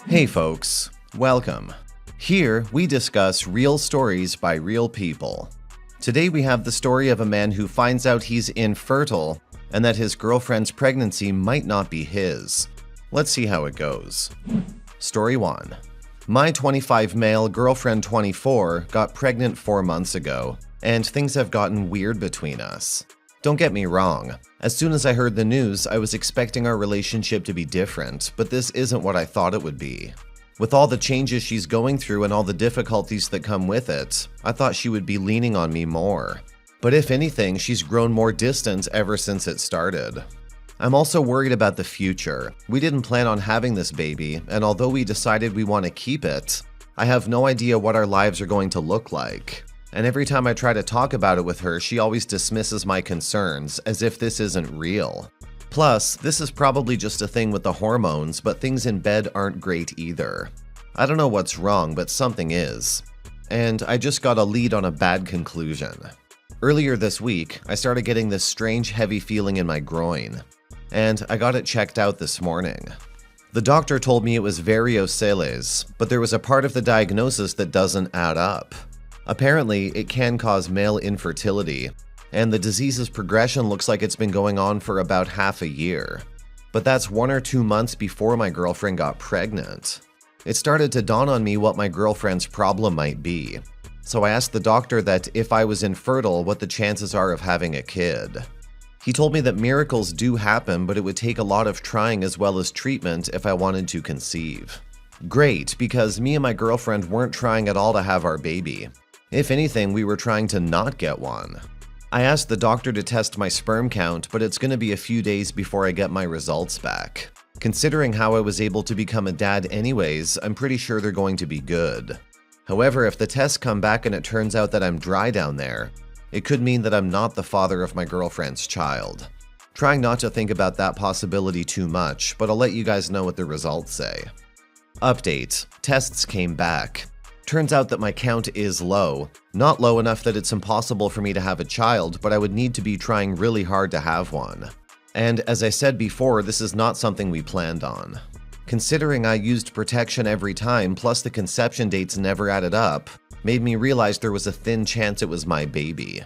Hey folks, welcome. Here we discuss real stories by real people. Today we have the story of a man who finds out he's infertile and that his girlfriend's pregnancy might not be his. Let's see how it goes. Story 1. My 25 male girlfriend 24 got pregnant 4 months ago, and things have gotten weird between us. Don't get me wrong, as soon as I heard the news, I was expecting our relationship to be different, but this isn't what I thought it would be. With all the changes she's going through and all the difficulties that come with it, I thought she would be leaning on me more. But if anything, she's grown more distant ever since it started. I'm also worried about the future. We didn't plan on having this baby, and although we decided we want to keep it, I have no idea what our lives are going to look like. And every time I try to talk about it with her, she always dismisses my concerns, as if this isn't real. Plus, this is probably just a thing with the hormones, but things in bed aren't great either. I don't know what's wrong, but something is. And I just got a lead on a bad conclusion. Earlier this week, I started getting this strange heavy feeling in my groin, and I got it checked out this morning. The doctor told me it was varicocele, but there was a part of the diagnosis that doesn't add up. Apparently, it can cause male infertility, and the disease's progression looks like it's been going on for about half a year. But that's 1 or 2 months before my girlfriend got pregnant. It started to dawn on me what my girlfriend's problem might be. So I asked the doctor that if I was infertile, what the chances are of having a kid. He told me that miracles do happen, but it would take a lot of trying as well as treatment if I wanted to conceive. Great, because me and my girlfriend weren't trying at all to have our baby. If anything, we were trying to not get one. I asked the doctor to test my sperm count, but it's going to be a few days before I get my results back. Considering how I was able to become a dad anyways, I'm pretty sure they're going to be good. However, if the tests come back and it turns out that I'm dry down there, it could mean that I'm not the father of my girlfriend's child. Trying not to think about that possibility too much, but I'll let you guys know what the results say. Update: tests came back. Turns out that my count is low. Not low enough that it's impossible for me to have a child, but I would need to be trying really hard to have one. And as I said before, this is not something we planned on. Considering I used protection every time, plus the conception dates never added up, made me realize there was a thin chance it was my baby.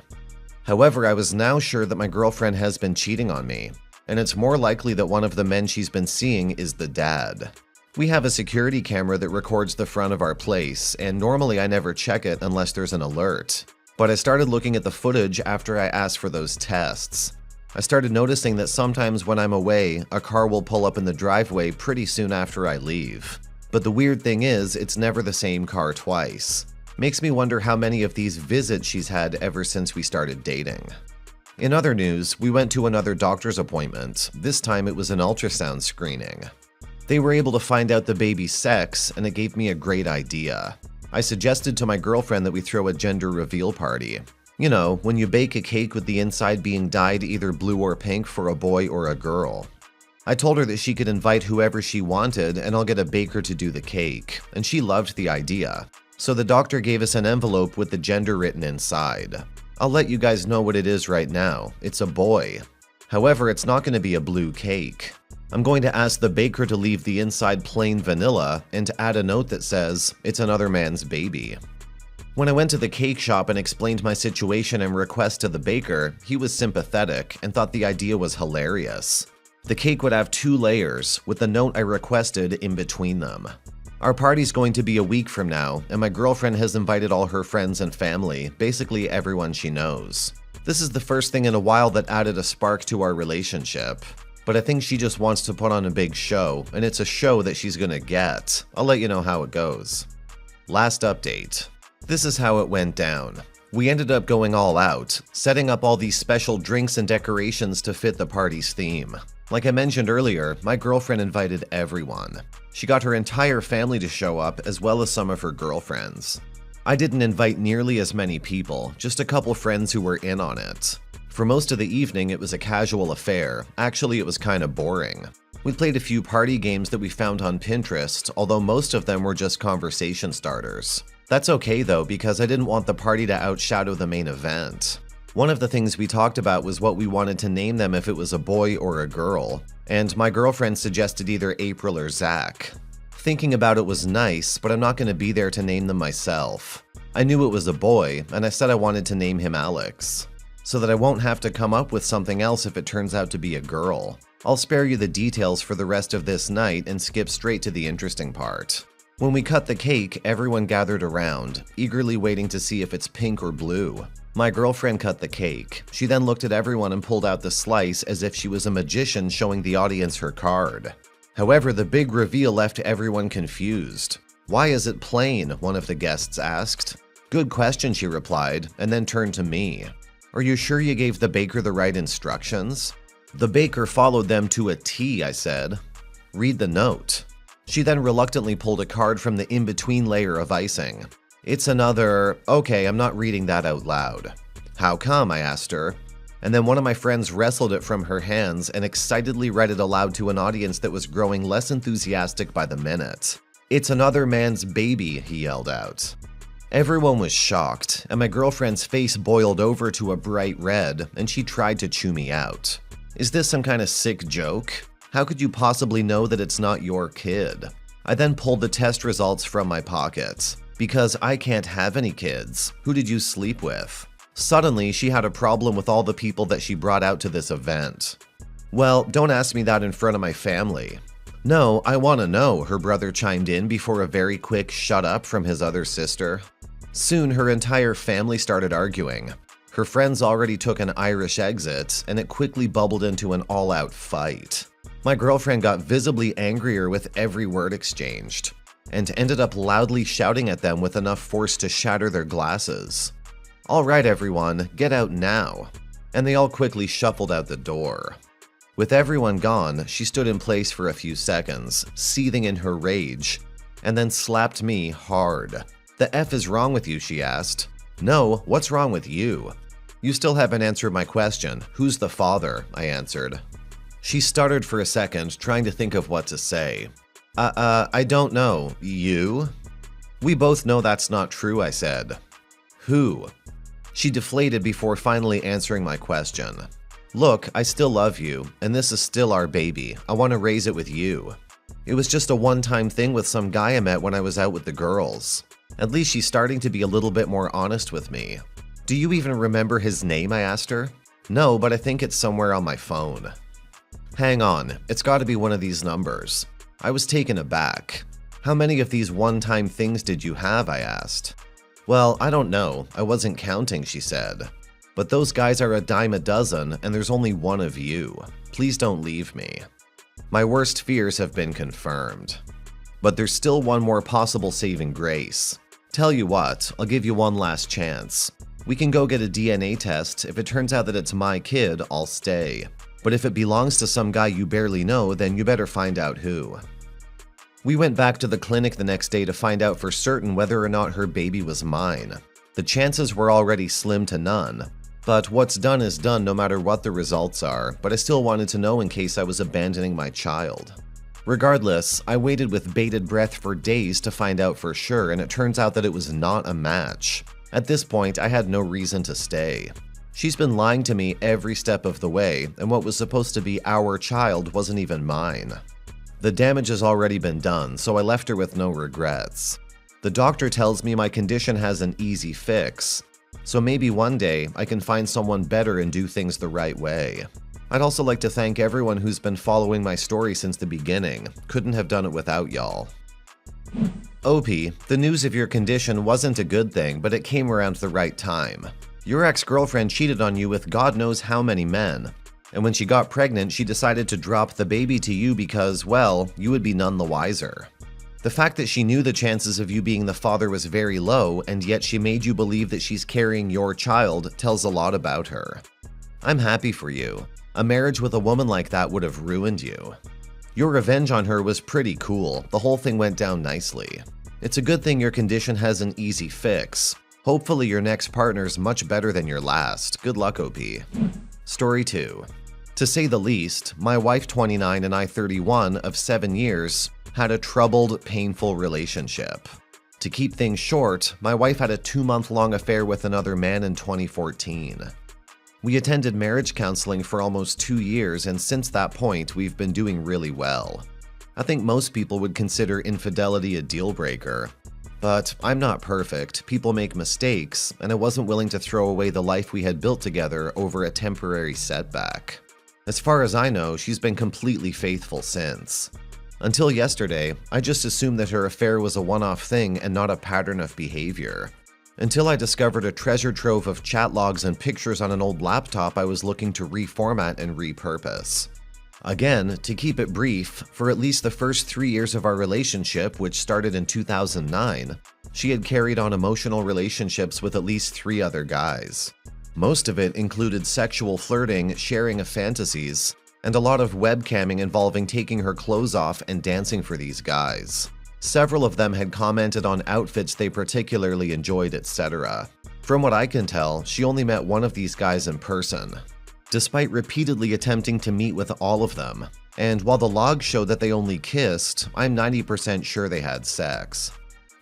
However, I was now sure that my girlfriend has been cheating on me, and it's more likely that one of the men she's been seeing is the dad. We have a security camera that records the front of our place, and normally I never check it unless there's an alert. But I started looking at the footage after I asked for those tests. I started noticing that sometimes when I'm away, a car will pull up in the driveway pretty soon after I leave. But the weird thing is, it's never the same car twice. Makes me wonder how many of these visits she's had ever since we started dating. In other news, we went to another doctor's appointment. This time it was an ultrasound screening. They were able to find out the baby's sex, and it gave me a great idea. I suggested to my girlfriend that we throw a gender reveal party. You know, when you bake a cake with the inside being dyed either blue or pink for a boy or a girl. I told her that she could invite whoever she wanted, and I'll get a baker to do the cake, and she loved the idea. So the doctor gave us an envelope with the gender written inside. I'll let you guys know what it is right now. It's a boy. However, it's not going to be a blue cake. I'm going to ask the baker to leave the inside plain vanilla and to add a note that says, "It's another man's baby." When I went to the cake shop and explained my situation and request to the baker, he was sympathetic and thought the idea was hilarious. The cake would have 2 layers, with the note I requested in between them. Our party's going to be a week from now, and my girlfriend has invited all her friends and family, basically everyone she knows. This is the first thing in a while that added a spark to our relationship. But I think she just wants to put on a big show, and it's a show that she's gonna get. I'll let you know how it goes. Last update. This is how it went down. We ended up going all out, setting up all these special drinks and decorations to fit the party's theme. Like I mentioned earlier, my girlfriend invited everyone. She got her entire family to show up, as well as some of her girlfriends. I didn't invite nearly as many people, just a couple friends who were in on it. For most of the evening, it was a casual affair. Actually, it was kind of boring. We played a few party games that we found on Pinterest, although most of them were just conversation starters. That's okay though, because I didn't want the party to outshadow the main event. One of the things we talked about was what we wanted to name them if it was a boy or a girl, and my girlfriend suggested either April or Zach. Thinking about it was nice, but I'm not going to be there to name them myself. I knew it was a boy, and I said I wanted to name him Alex, so that I won't have to come up with something else if it turns out to be a girl. I'll spare you the details for the rest of this night and skip straight to the interesting part. When we cut the cake, everyone gathered around, eagerly waiting to see if it's pink or blue. My girlfriend cut the cake. She then looked at everyone and pulled out the slice as if she was a magician showing the audience her card. However, the big reveal left everyone confused. "Why is it plain?" one of the guests asked. "Good question," she replied, and then turned to me. "Are you sure you gave the baker the right instructions?" "The baker followed them to a T," I said. "Read the note." She then reluctantly pulled a card from the in-between layer of icing. "It's another, okay, I'm not reading that out loud." "How come?" I asked her. And then one of my friends wrestled it from her hands and excitedly read it aloud to an audience that was growing less enthusiastic by the minute. "It's another man's baby," he yelled out. Everyone was shocked, and my girlfriend's face boiled over to a bright red, and she tried to chew me out. "Is this some kind of sick joke? How could you possibly know that it's not your kid?" I then pulled the test results from my pocket. "Because I can't have any kids. Who did you sleep with?" Suddenly, she had a problem with all the people that she brought out to this event. "Well, don't ask me that in front of my family." "No, I want to know," her brother chimed in before a very quick shut up from his other sister. Soon, her entire family started arguing. Her friends already took an Irish exit, and it quickly bubbled into an all-out fight. My girlfriend got visibly angrier with every word exchanged, and ended up loudly shouting at them with enough force to shatter their glasses. "All right, everyone, get out now." And they all quickly shuffled out the door. With everyone gone, she stood in place for a few seconds, seething in her rage, and then slapped me hard. "The F is wrong with you?" she asked. "No, what's wrong with you?" "You still haven't answered my question. Who's the father?" I answered. She stuttered for a second, trying to think of what to say. I don't know. You?" "We both know that's not true," I said. "Who?" She deflated before finally answering my question. "Look, I still love you, and this is still our baby. I want to raise it with you. It was just a one-time thing with some guy I met when I was out with the girls." At least she's starting to be a little bit more honest with me. "Do you even remember his name?" I asked her. "No, but I think it's somewhere on my phone." "Hang on, it's got to be one of these numbers." I was taken aback. "How many of these one-time things did you have?" I asked. "Well, I don't know. I wasn't counting," she said. "But those guys are a dime a dozen, and there's only one of you. Please don't leave me." My worst fears have been confirmed. But there's still one more possible saving grace. Tell you what, I'll give you one last chance. We can go get a DNA test. If it turns out that it's my kid, I'll stay. But if it belongs to some guy you barely know, then you better find out who. We went back to the clinic the next day to find out for certain whether or not her baby was mine. The chances were already slim to none. But what's done is done no matter what the results are, but I still wanted to know in case I was abandoning my child. Regardless, I waited with bated breath for days to find out for sure, and it turns out that it was not a match. At this point, I had no reason to stay. She's been lying to me every step of the way, and what was supposed to be our child wasn't even mine. The damage has already been done, so I left her with no regrets. The doctor tells me my condition has an easy fix, so maybe one day I can find someone better and do things the right way. I'd also like to thank everyone who's been following my story since the beginning. Couldn't have done it without y'all. OP, the news of your condition wasn't a good thing, but it came around the right time. Your ex-girlfriend cheated on you with God knows how many men, and when she got pregnant, she decided to drop the baby to you because, well, you would be none the wiser. The fact that she knew the chances of you being the father was very low, and yet she made you believe that she's carrying your child, tells a lot about her. I'm happy for you. A marriage with a woman like that would have ruined you. Your revenge on her was pretty cool. The whole thing went down nicely. It's a good thing your condition has an easy fix. Hopefully your next partner's much better than your last. Good luck, OP. Story 2. To say the least, my wife 29 and I 31 of 7 years had a troubled, painful relationship. To keep things short, my wife had a 2-month-long affair with another man in 2014. We attended marriage counseling for almost 2 years, and since that point, we've been doing really well. I think most people would consider infidelity a deal breaker. But I'm not perfect, people make mistakes, and I wasn't willing to throw away the life we had built together over a temporary setback. As far as I know, she's been completely faithful since. Until yesterday, I just assumed that her affair was a one-off thing and not a pattern of behavior. Until I discovered a treasure trove of chat logs and pictures on an old laptop I was looking to reformat and repurpose. Again, to keep it brief, for at least the first 3 years of our relationship, which started in 2009, she had carried on emotional relationships with at least 3 other guys. Most of it included sexual flirting, sharing of fantasies, and a lot of webcamming involving taking her clothes off and dancing for these guys. Several of them had commented on outfits they particularly enjoyed, etc. From what I can tell, she only met one of these guys in person, despite repeatedly attempting to meet with all of them. And while the logs show that they only kissed, I'm 90% sure they had sex.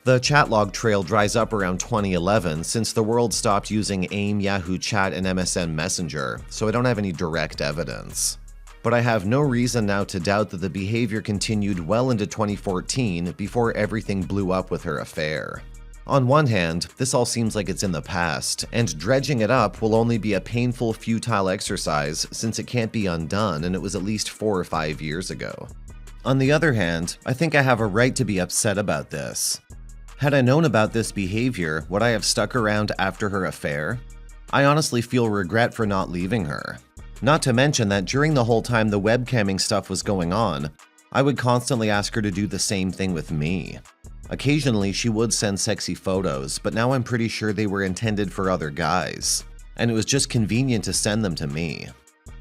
The chat log trail dries up around 2011 since the world stopped using AIM, Yahoo Chat, and MSN Messenger, so I don't have any direct evidence. But I have no reason now to doubt that the behavior continued well into 2014 before everything blew up with her affair. On one hand, this all seems like it's in the past, and dredging it up will only be a painful, futile exercise since it can't be undone and it was at least 4 or 5 years ago. On the other hand, I think I have a right to be upset about this. Had I known about this behavior, would I have stuck around after her affair? I honestly feel regret for not leaving her. Not to mention that during the whole time the webcamming stuff was going on, I would constantly ask her to do the same thing with me. Occasionally, she would send sexy photos, but now I'm pretty sure they were intended for other guys, and it was just convenient to send them to me.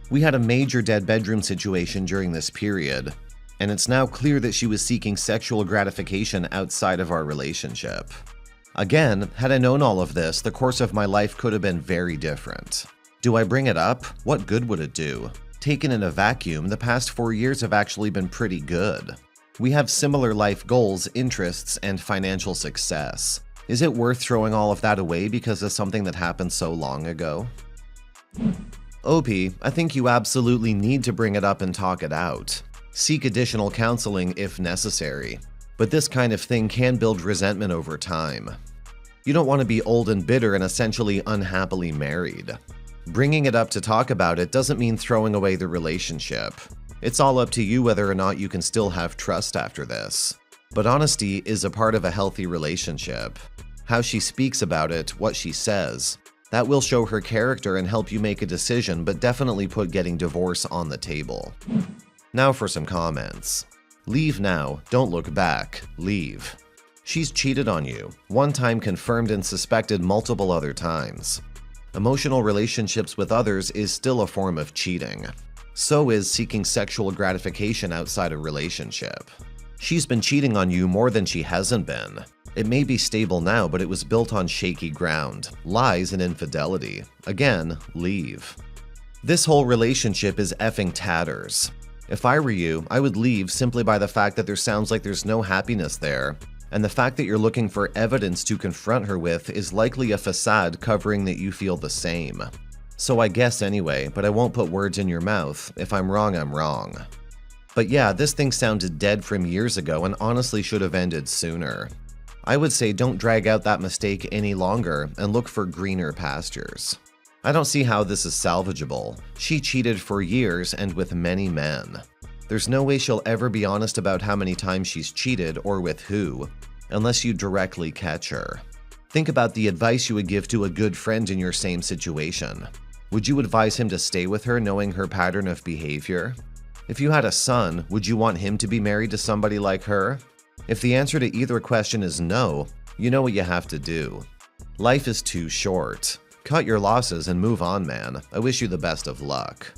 We had a major dead bedroom situation during this period, and it's now clear that she was seeking sexual gratification outside of our relationship. Again, had I known all of this, the course of my life could have been very different. Do I bring it up? What good would it do? Taken in a vacuum, the past 4 years have actually been pretty good. We have similar life goals, interests, and financial success. Is it worth throwing all of that away because of something that happened so long ago? OP, I think you absolutely need to bring it up and talk it out. Seek additional counseling if necessary. But this kind of thing can build resentment over time. You don't want to be old and bitter and essentially unhappily married. Bringing it up to talk about it doesn't mean throwing away the relationship. It's all up to you whether or not you can still have trust after this. But honesty is a part of a healthy relationship. How she speaks about it, what she says, that will show her character and help you make a decision, but definitely put getting divorced on the table. Now for some comments. Leave now, don't look back, leave. She's cheated on you, one time confirmed and suspected multiple other times. Emotional relationships with others is still a form of cheating. So is seeking sexual gratification outside a relationship. She's been cheating on you more than she hasn't been. It may be stable now, but it was built on shaky ground, lies and infidelity. Again, leave. This whole relationship is effing tatters. If I were you, I would leave simply by the fact that there sounds like there's no happiness there, and the fact that you're looking for evidence to confront her with is likely a facade covering that you feel the same. So I guess anyway, but I won't put words in your mouth. If I'm wrong, I'm wrong. But yeah, this thing sounded dead from years ago and honestly should have ended sooner. I would say don't drag out that mistake any longer and look for greener pastures. I don't see how this is salvageable. She cheated for years and with many men. There's no way she'll ever be honest about how many times she's cheated or with who, unless you directly catch her. Think about the advice you would give to a good friend in your same situation. Would you advise him to stay with her knowing her pattern of behavior? If you had a son, would you want him to be married to somebody like her? If the answer to either question is no, you know what you have to do. Life is too short. Cut your losses and move on, man. I wish you the best of luck.